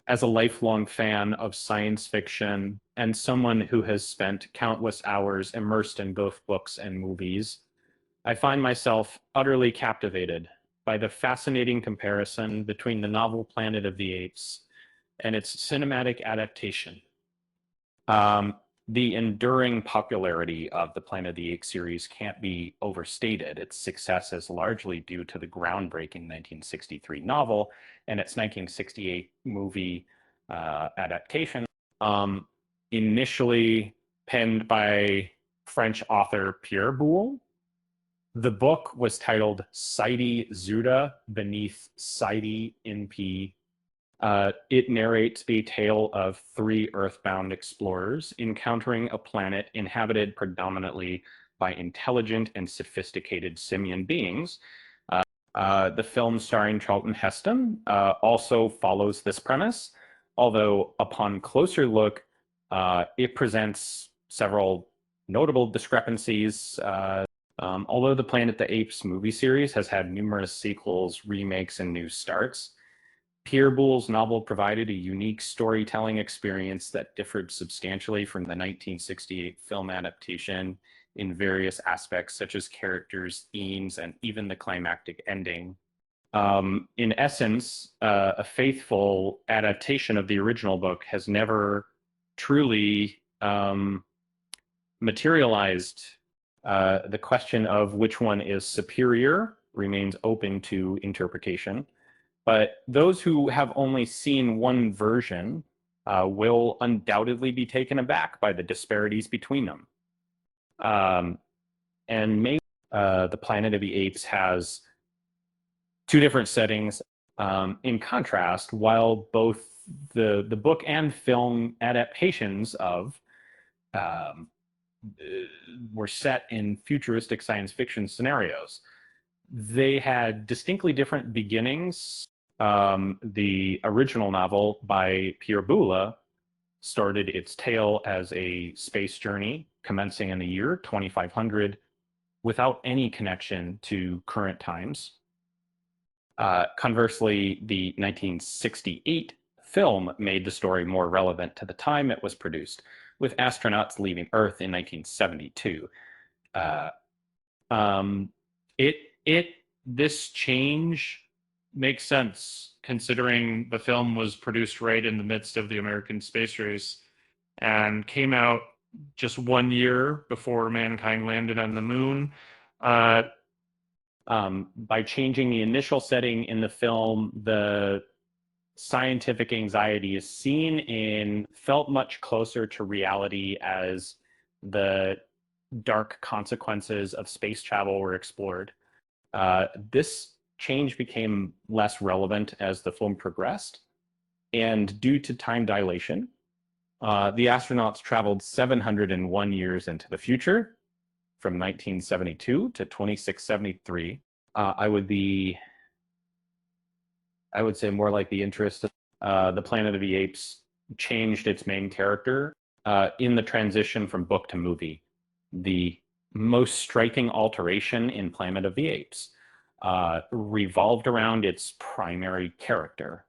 As a lifelong fan of science fiction and someone who has spent countless hours immersed in both books and movies, I find myself utterly captivated by the fascinating comparison between the novel Planet of the Apes and its cinematic adaptation. Um, the enduring popularity of the Planet of the Apes series can't be overstated. Its success is largely due to the groundbreaking 1963 novel and its 1968 movie adaptation, um, initially penned by French author Pierre Boulle. The book was titled Sidi Zuda Beneath Sidi Inpi. It narrates a tale of three Earthbound explorers encountering a planet inhabited predominantly by intelligent and sophisticated simian beings. The film starring Charlton Heston also follows this premise, although upon closer look, it presents several notable discrepancies. Although the Planet the Apes movie series has had numerous sequels, remakes, and new starts, Pierre Boulle's novel provided a unique storytelling experience that differed substantially from the 1968 film adaptation in various aspects, such as characters, themes, and even the climactic ending. In essence, a faithful adaptation of the original book has never truly materialized. The question of which one is superior remains open to interpretation. But those who have only seen one version will undoubtedly be taken aback by the disparities between them. Um, and maybe the Planet of the Apes has two different settings. In contrast, while both the book and film adaptations of um, were set in futuristic science fiction scenarios, they had distinctly different beginnings. The original novel by Pierre Boulle started its tale as a space journey commencing in the year 2500 without any connection to current times. Conversely, the 1968 film made the story more relevant to the time it was produced, with astronauts leaving Earth in 1972. Uh, um, it it this change makes sense considering the film was produced right in the midst of the American space race and came out just 1 year before mankind landed on the moon. Uh, by changing the initial setting in the film, the scientific anxiety is seen in felt much closer to reality as the dark consequences of space travel were explored. This change became less relevant as the film progressed, and due to time dilation, the astronauts traveled 701 years into the future, from 1972 to 2673. I would be, I would say, more like the interest. The Planet of the Apes changed its main character in the transition from book to movie. The most striking alteration in Planet of the Apes revolved around its primary character.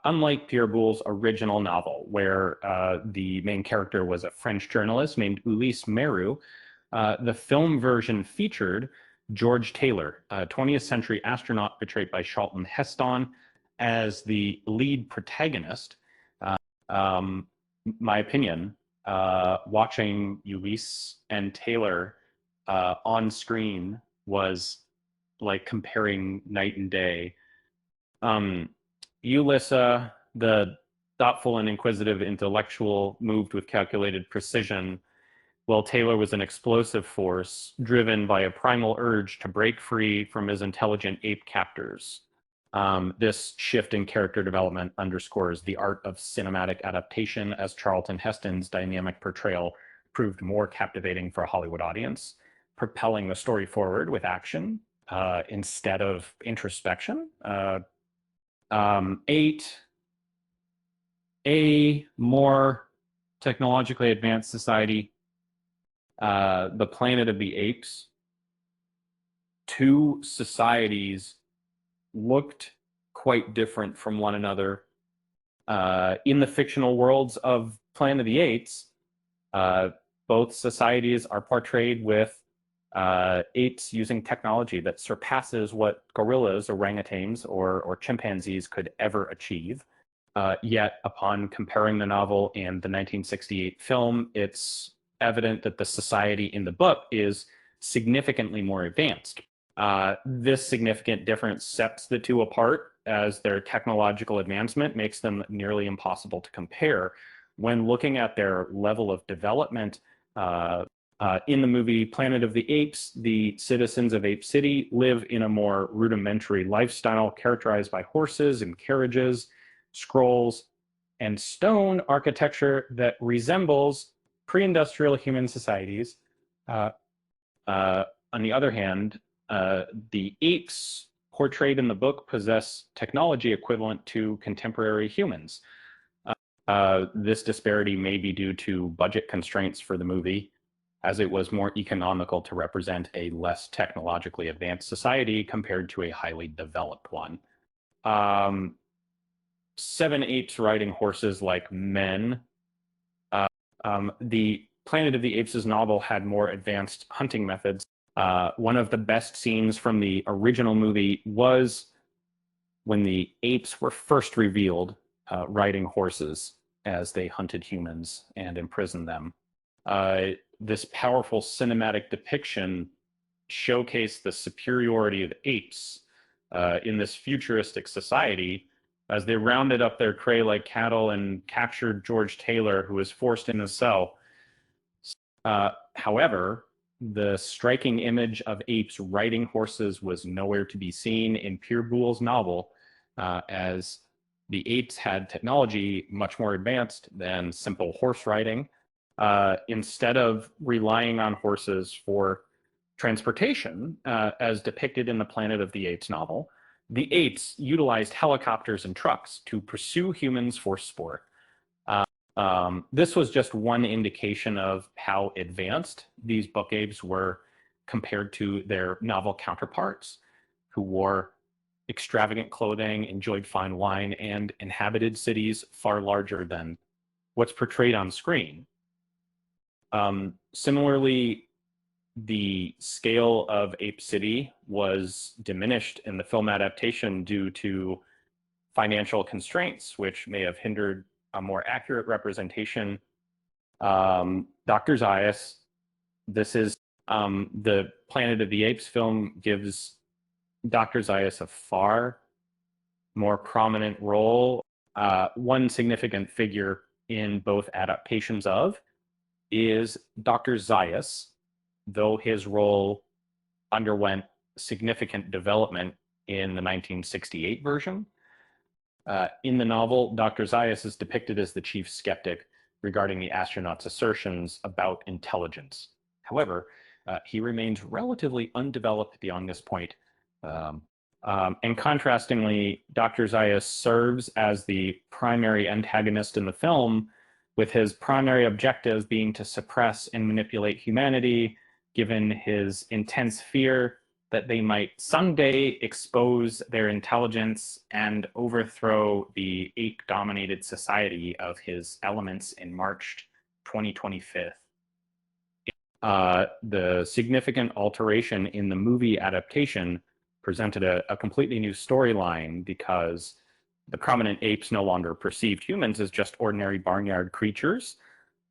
Unlike Pierre Boulle's original novel, where the main character was a French journalist named Ulysse Meru, the film version featured George Taylor, a 20th century astronaut portrayed by Charlton Heston, as the lead protagonist. Um, my opinion, watching Ulysse and Taylor on screen was like comparing night and day. Um, Ulissa, the thoughtful and inquisitive intellectual, moved with calculated precision, while Taylor was an explosive force driven by a primal urge to break free from his intelligent ape captors. This shift in character development underscores the art of cinematic adaptation, as Charlton Heston's dynamic portrayal proved more captivating for a Hollywood audience, propelling the story forward with action instead of introspection. Eight, a more technologically advanced society, the Planet of the Apes, two societies looked quite different from one another. In the fictional worlds of Planet of the Apes, both societies are portrayed with apes using technology that surpasses what gorillas, orangutans, or chimpanzees could ever achieve. Yet, upon comparing the novel and the 1968 film, it's evident that the society in the book is significantly more advanced. This significant difference sets the two apart, as their technological advancement makes them nearly impossible to compare. When looking at their level of development, in the movie Planet of the Apes, the citizens of Ape City live in a more rudimentary lifestyle characterized by horses and carriages, scrolls, and stone architecture that resembles pre-industrial human societies. Uh, on the other hand, the apes portrayed in the book possess technology equivalent to contemporary humans. This disparity may be due to budget constraints for the movie, as it was more economical to represent a less technologically advanced society compared to a highly developed one. Seven apes riding horses like men. The Planet of the Apes' novel had more advanced hunting methods. One of the best scenes from the original movie was when the apes were first revealed riding horses as they hunted humans and imprisoned them. This powerful cinematic depiction showcased the superiority of apes in this futuristic society as they rounded up their prey like cattle and captured George Taylor, who was forced in a cell. However, the striking image of apes riding horses was nowhere to be seen in Pierre Boulle's novel, as the apes had technology much more advanced than simple horse riding. Instead of relying on horses for transportation, as depicted in the Planet of the Apes novel, the apes utilized helicopters and trucks to pursue humans for sport. This was just one indication of how advanced these book apes were compared to their novel counterparts, who wore extravagant clothing, enjoyed fine wine, and inhabited cities far larger than what's portrayed on screen. Similarly, the scale of Ape City was diminished in the film adaptation due to financial constraints, which may have hindered a more accurate representation. Dr. Zaius, this is the Planet of the Apes film gives Dr. Zaius a far more prominent role. One significant figure in both adaptations of is Dr. Zaius, though his role underwent significant development in the 1968 version. In the novel, Dr. Zaius is depicted as the chief skeptic regarding the astronauts' assertions about intelligence. However, he remains relatively undeveloped beyond this point. And contrastingly, Dr. Zaius serves as the primary antagonist in the film, with his primary objective being to suppress and manipulate humanity, given his intense fear that they might someday expose their intelligence and overthrow the ape-dominated society of his elements in March 2025. The significant alteration in the movie adaptation presented a completely new storyline, because the prominent apes no longer perceived humans as just ordinary barnyard creatures,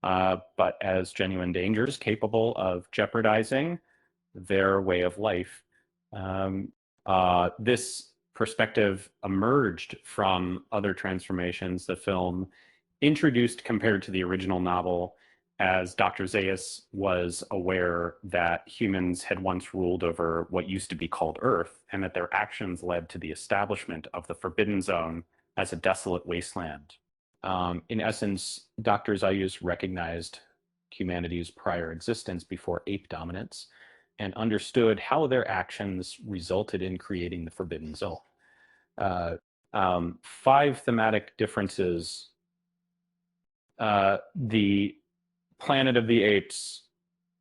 but as genuine dangers capable of jeopardizing their way of life. This perspective emerged from other transformations the film introduced compared to the original novel, as Dr. Zaius was aware that humans had once ruled over what used to be called Earth, and that their actions led to the establishment of the Forbidden Zone as a desolate wasteland. In essence, Dr. Zaius recognized humanity's prior existence before ape dominance and understood how their actions resulted in creating the Forbidden Zone. Five thematic differences. The Planet of the Apes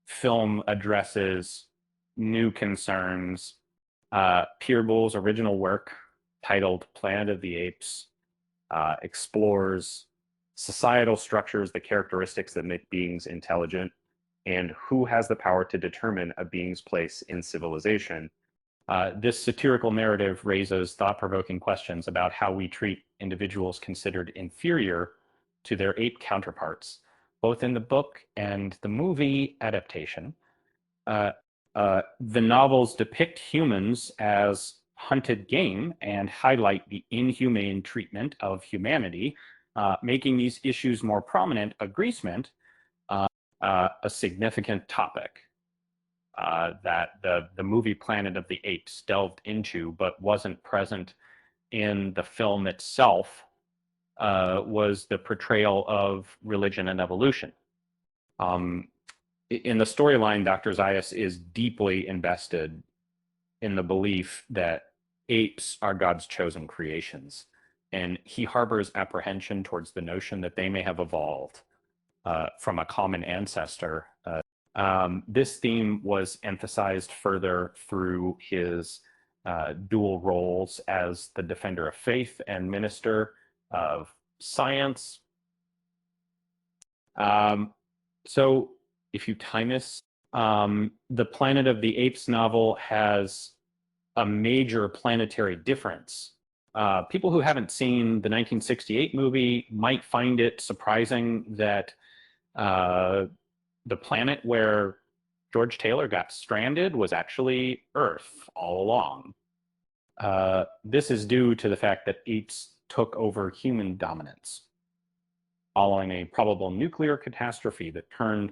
film addresses new concerns. Pierre Boulle's original work, titled Planet of the Apes, explores societal structures, the characteristics that make beings intelligent, and who has the power to determine a being's place in civilization. This satirical narrative raises thought-provoking questions about how we treat individuals considered inferior to their ape counterparts, both in the book and the movie adaptation. The novels depict humans as hunted game and highlight the inhumane treatment of humanity, making these issues more prominent. Agreement, a significant topic that the movie Planet of the Apes delved into, but wasn't present in the film itself, was the portrayal of religion and evolution. In the storyline, Dr. Zaius is deeply invested in the belief that apes are God's chosen creations, and he harbors apprehension towards the notion that they may have evolved from a common ancestor. This theme was emphasized further through his dual roles as the defender of faith and minister of science. So if you time this, the Planet of the Apes novel has a major planetary difference. People who haven't seen the 1968 movie might find it surprising that the planet where George Taylor got stranded was actually Earth all along. This is due to the fact that apes took over human dominance following a probable nuclear catastrophe that turned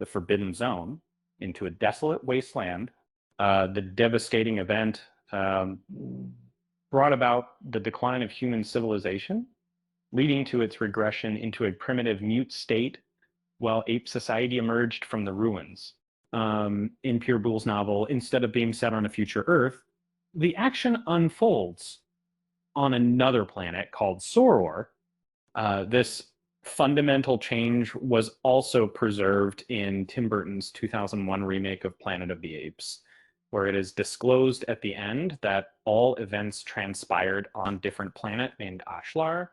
the Forbidden Zone into a desolate wasteland. The devastating event brought about the decline of human civilization, leading to its regression into a primitive mute state while ape society emerged from the ruins. In Pierre Boulle's novel, instead of being set on a future Earth, the action unfolds on another planet called Soror. This fundamental change was also preserved in Tim Burton's 2001 remake of Planet of the Apes, where it is disclosed at the end that all events transpired on a different planet named Ashlar.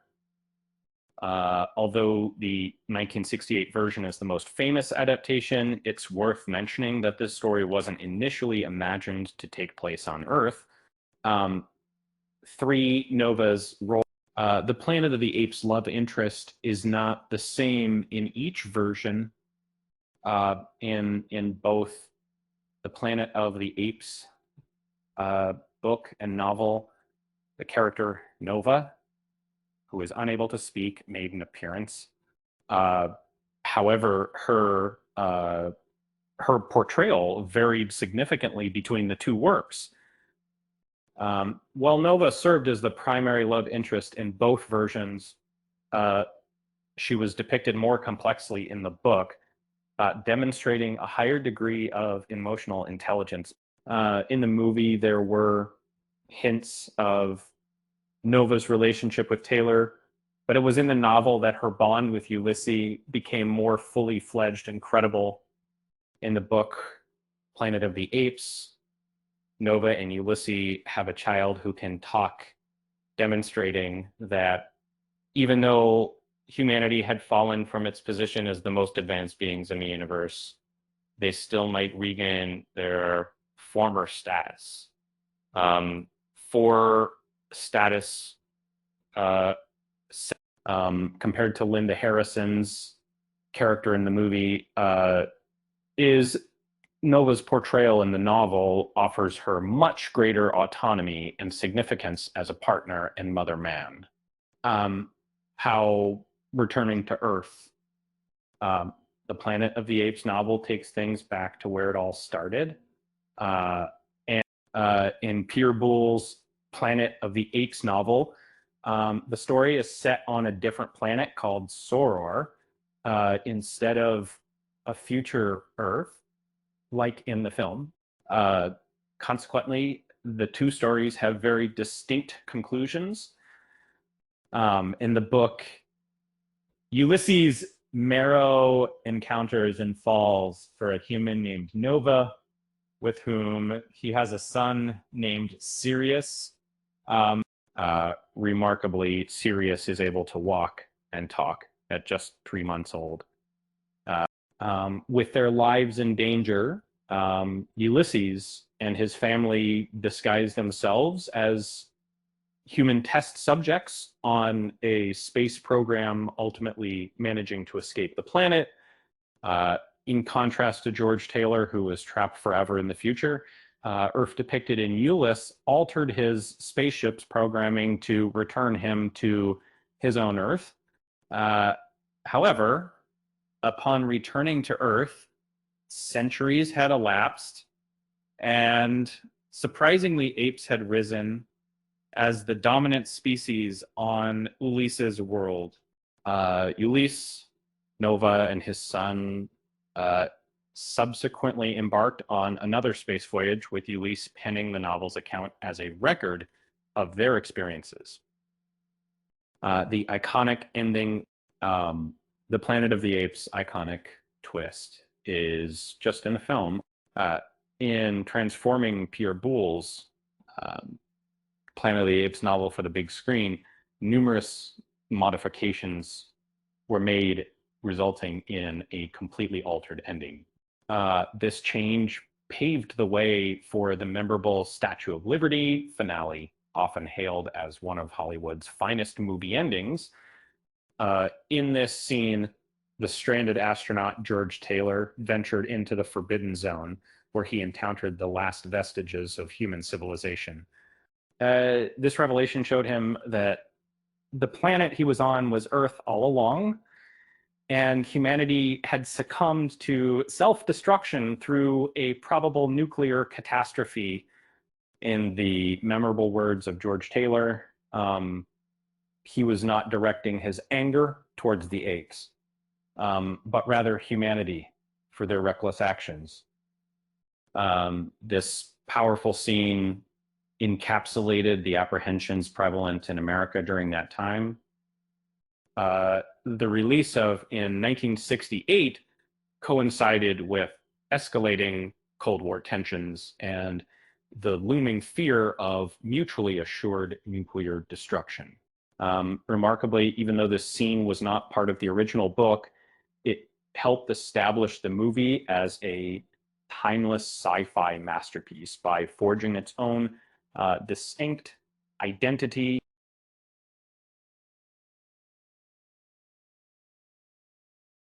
Although the 1968 version is the most famous adaptation, it's worth mentioning that this story wasn't initially imagined to take place on Earth. Nova's role. The Planet of the Apes love interest is not the same in each version. In both the Planet of the Apes book and novel, the character Nova, who is unable to speak, made an appearance. However, her portrayal varied significantly between the two works. While Nova served as the primary love interest in both versions, she was depicted more complexly in the book, demonstrating a higher degree of emotional intelligence. In the movie, there were hints of Nova's relationship with Taylor, but it was in the novel that her bond with Ulysses became more fully fledged and credible. In the book Planet of the Apes, Nova and Ulysses have a child who can talk, demonstrating that even though humanity had fallen from its position as the most advanced beings in the universe, they still might regain their former status. For status, compared to Linda Harrison's character in the movie, is Nova's portrayal in the novel offers her much greater autonomy and significance as a partner and mother man. How returning to Earth, the Planet of the Apes novel takes things back to where it all started. And in Pierre Boulle's Planet of the Apes novel, the story is set on a different planet called Soror, instead of a future Earth, like in the film. Consequently, the two stories have very distinct conclusions. In the book, Ulysses' marrow encounters and falls for a human named Nova, with whom he has a son named Sirius. Remarkably, Sirius is able to walk and talk at just 3 months old. With their lives in danger, Ulysses and his family disguise themselves as human test subjects on a space program, ultimately managing to escape the planet. In contrast to George Taylor, who was trapped forever in the future, Earth depicted in Ulysses altered his spaceship's programming to return him to his own Earth. However, upon returning to Earth, centuries had elapsed, and surprisingly, apes had risen as the dominant species on Ulysses' world. Ulysses, Nova, and his son subsequently embarked on another space voyage, with Ulysses penning the novel's account as a record of their experiences. The iconic ending, the Planet of the Apes iconic twist, is just in the film. In transforming Pierre Boulle's Planet of the Apes novel for the big screen, numerous modifications were made, resulting in a completely altered ending. This change paved the way for the memorable Statue of Liberty finale, often hailed as one of Hollywood's finest movie endings. In this scene, the stranded astronaut George Taylor ventured into the Forbidden Zone, where he encountered the last vestiges of human civilization. This revelation showed him that the planet he was on was Earth all along, and humanity had succumbed to self-destruction through a probable nuclear catastrophe. In the memorable words of George Taylor, he was not directing his anger towards the apes, but rather humanity for their reckless actions. This powerful scene encapsulated the apprehensions prevalent in America during that time. The release of in 1968 coincided with escalating Cold War tensions and the looming fear of mutually assured nuclear destruction. Remarkably, even though this scene was not part of the original book, it helped establish the movie as a timeless sci-fi masterpiece by forging its own distinct identity